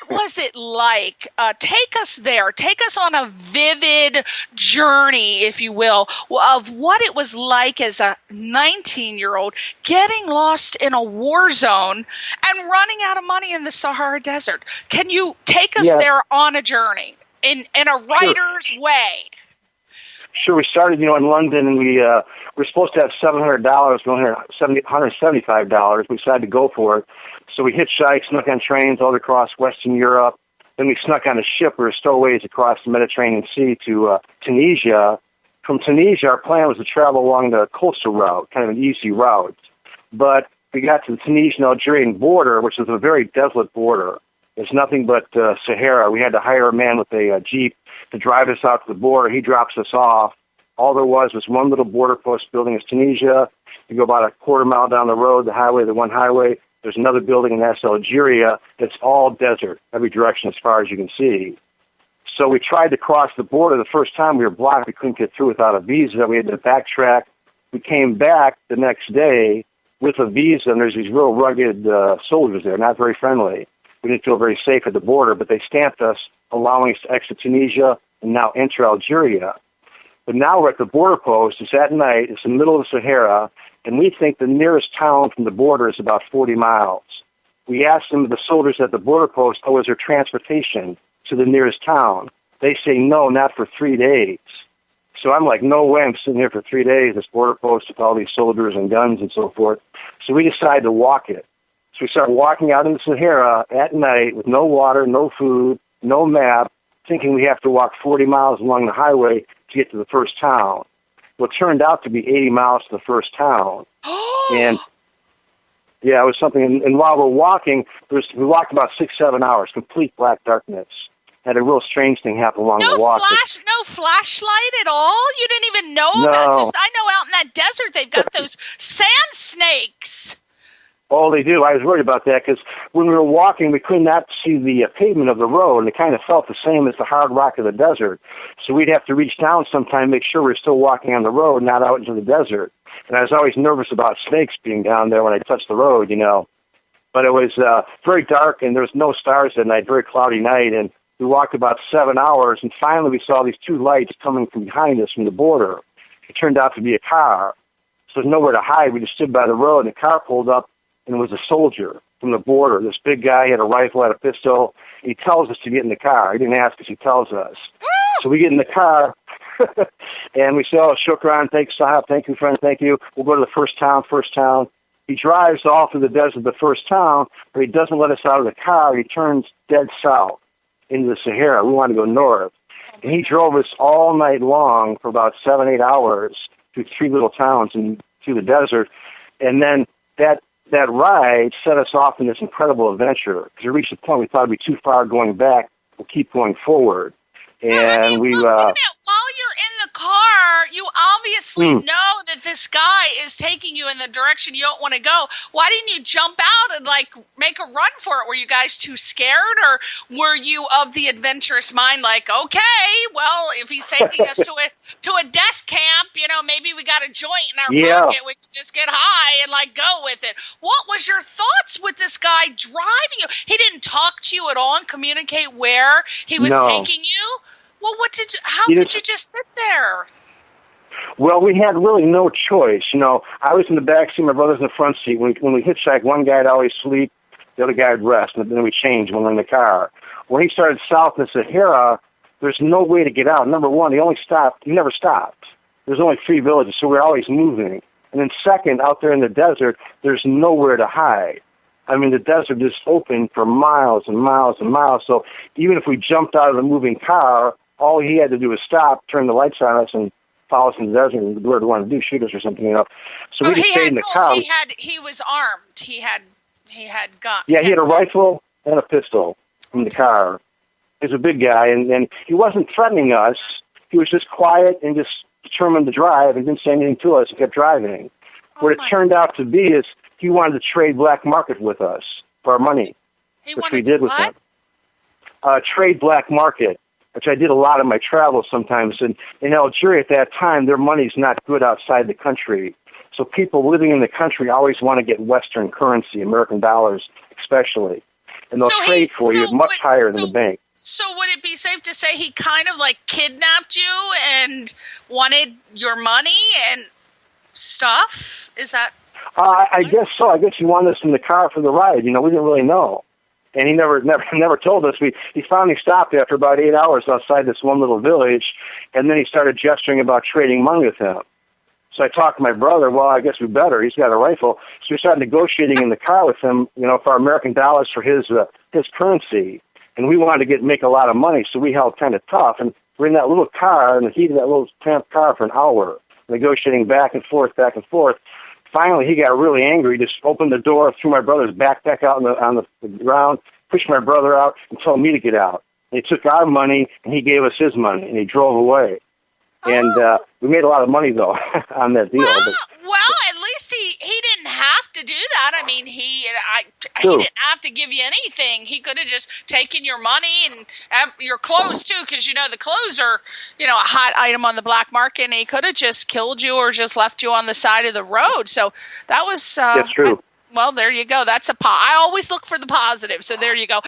was it like? Take us there. Take us on a vivid journey, if you will, of what it was like as a 19-year-old getting lost in a war zone and running out of money in the Sahara Desert. Can you take us there on a journey in a writer's way? Sure. We started, in London, and we were supposed to have $700, $175. We decided to go for it. So we hitchhiked, snuck on trains all across Western Europe. Then we snuck on a ship. We were stowaways across the Mediterranean Sea to Tunisia. From Tunisia, our plan was to travel along the coastal route, kind of an easy route. But we got to the Tunisian-Algerian border, which is a very desolate border. There's nothing but Sahara. We had to hire a man with a Jeep to drive us out to the border. He drops us off. All there was one little border post building in Tunisia. You go about a quarter mile down the road, the one highway. There's another building, and that's Algeria. It's all desert, every direction as far as you can see. So we tried to cross the border. The first time we were blocked. We couldn't get through without a visa. We had to backtrack. We came back the next day with a visa, and there's these real rugged soldiers there, not very friendly. We didn't feel very safe at the border, but they stamped us, allowing us to exit Tunisia and now enter Algeria. But now we're at the border post. It's at night. It's in the middle of the Sahara, and we think the nearest town from the border is about 40 miles. We asked the soldiers at the border post, is there transportation to the nearest town? They say, no, not for 3 days. So I'm like, no way, I'm sitting here for 3 days, this border post with all these soldiers and guns and so forth. So we decided to walk it. So we started walking out in the Sahara at night with no water, no food, no map, thinking we have to walk 40 miles along the highway to get to the first town. Well, it turned out to be 80 miles to the first town. And, yeah, it was something. And while we're walking, we walked about 6-7 hours, complete black darkness. Had a real strange thing happen along the walk. No flashlight at all? You didn't even know about it? Because I know out in that desert they've got those sand snakes. Oh, they do. I was worried about that because when we were walking, we could not see the pavement of the road, and it kind of felt the same as the hard rock of the desert. So we'd have to reach down sometime, make sure we're still walking on the road, not out into the desert. And I was always nervous about snakes being down there when I touched the road, But it was very dark, and there was no stars that night, very cloudy night, and we walked about 7 hours, and finally we saw these two lights coming from behind us from the border. It turned out to be a car. So there's nowhere to hide. We just stood by the road, and the car pulled up, and it was a soldier from the border. This big guy had a rifle, had a pistol. He tells us to get in the car. He didn't ask us. He tells us. So we get in the car, and we say, shukran, thanks, Sahab, thank you, friend, thank you. We'll go to the first town. He drives all through the desert of the first town, but he doesn't let us out of the car. He turns dead south into the Sahara. We want to go north. And he drove us all night long for about 7-8 hours through 3 little towns and through the desert. And then that ride set us off in this incredible adventure. Because we reached the point we thought it'd be too far going back. We'll keep going forward. And while you're in the car, you obviously know that this guy is taking you in the direction you don't want to go. Why didn't you jump out and make a run for it? Were you guys too scared, or were you of the adventurous mind? Like, okay, well, if he's taking us to a death camp, maybe we got a joint in our pocket. We could just get high and go with it. What was your thoughts with this guy driving you? He didn't talk to you at all and communicate where he was taking you. Well, how could you just sit there? Well, we had really no choice. I was in the back seat, my brother's in the front seat. When we hitchhiked, one guy'd always sleep, the other guy'd rest, and then we changed when we were in the car. When he started south in the Sahara, there's no way to get out. Number one, he never stopped. There's only 3 villages, so we're always moving. And then second, out there in the desert, there's nowhere to hide. I mean, the desert is open for miles and miles and miles. So even if we jumped out of the moving car, all he had to do was stop, turn the lights on us, and follow us in the desert and do whatever he wanted to do, shoot us or something, So we just stayed in the car. He was armed. He had gun. Yeah, he had a rifle and a pistol in the car. He was a big guy, and he wasn't threatening us. He was just quiet and just determined to drive and didn't say anything to us. He kept driving. What it turned out to be is he wanted to trade black market with us for our money, which we did with him. Trade black market, which I did a lot of my travels sometimes. And in Algeria at that time, their money's not good outside the country. So people living in the country always want to get Western currency, American dollars especially. and they'll trade for you much higher than the bank. So would it be safe to say he kind of like kidnapped you and wanted your money and stuff? Is that? I guess so. I guess he wanted us in the car for the ride. We didn't really know, and he never told us. He finally stopped after about 8 hours outside this one little village, and then he started gesturing about trading money with him. So I talked to my brother. Well, I guess we better. He's got a rifle. So we started negotiating in the car with him, for American dollars for his currency. And we wanted to make a lot of money, so we held kind of tough. And we're in that little car, in the heat of that little cramped car for an hour, negotiating back and forth, back and forth. Finally, he got really angry. He just opened the door, threw my brother's backpack out on the ground, pushed my brother out, and told me to get out. And he took our money, and he gave us his money, and he drove away. And we made a lot of money, though, on that deal. Well, at least he didn't have to do that. I mean, he didn't have to give you anything. He could have just taken your money and your clothes, too, because, the clothes are, a hot item on the black market, and he could have just killed you or just left you on the side of the road. So that was... That's true. Well, there you go. That's I always look for the positive, so there you go.